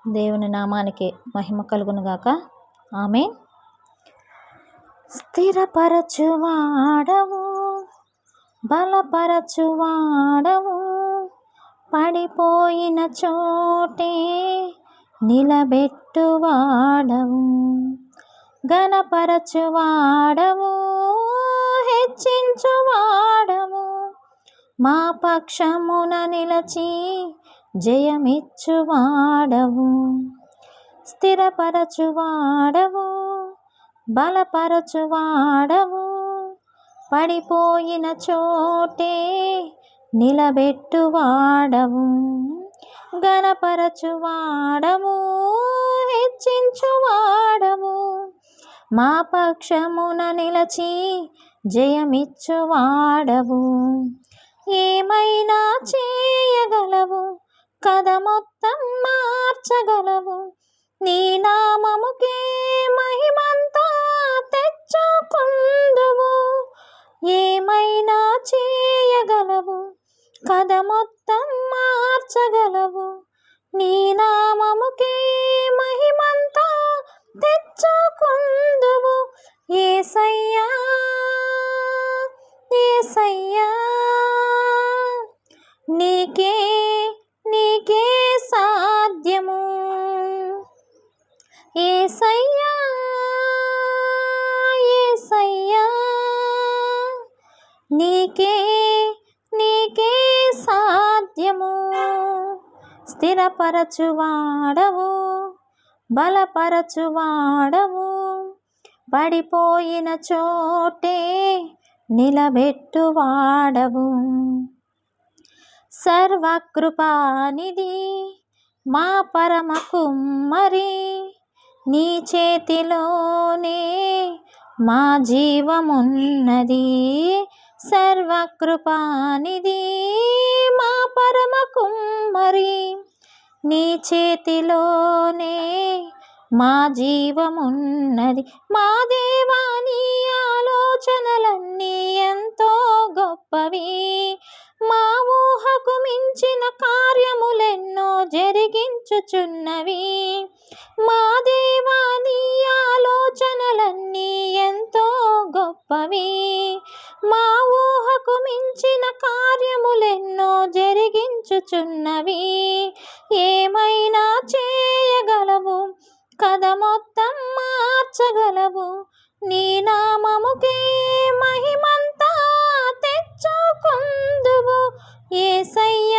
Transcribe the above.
దేవుని నామానికి మహిమ కలుగునుగాక. ఆమేన్. స్థిరపరచువాడవు, బలపరచువాడవు, పడిపోయిన చోటే నిలబెట్టువాడవు, ఘనపరచువాడవు, హెచ్చించువాడవు, మా పక్షమున నిలచి జయమిచ్చువాడవు. స్థిరపరచువాడవు, బలపరచువాడవు, పడిపోయిన చోటే నిలబెట్టువాడవు, ఘనపరచువాడవు, హెచ్చించువాడవు, మా పక్షమున నిలచి జయమిచ్చువాడవు. ఏమైనా చేయగలవు, కథ మొత్తం మార్చగలవు, నీ నామముకే మహిమంతా తెచ్చుకుందువు. ఏమైనా చేయగలవు, కథ మొత్తం మార్చగలవు, నీ నామముకే మహిమంతా తెచ్చుకుందువు. యేసయ్యా యేసయ్యా, నీకే సాధ్యము. యేసయ్యా యేసయ్యా, నీకే సాధ్యము. స్థిరపరచువాడవు, బలపరచువాడవు, పడిపోయిన చోటే నిలబెట్టువాడవు. సర్వకృపానిధి మా పరమ కుమ్మరి, నీ చేతిలోనే మా జీవమున్నది. సర్వకృపానిధి మా పరమ కుమ్మరి, నీ చేతిలోనే మా జీవమున్నది. మా దేవా, నీ ఆలోచనలన్నీ ఎంతో గొప్పవి, మా ఊహకు మించిన కార్యములెన్నో జరిగించుచున్నవి. మా దేవా, నీ ఆలోచనలన్నీ ఎంతో గొప్పవి, మా ఊహకు మించిన కార్యములెన్నో జరిగించుచున్నవి. ఏమైనా చేయగలవు, కథ మొత్తం మార్చగలవు, నీ నామముకే మహిమంతా తెచ్చుకుందువు. యేసయ్యా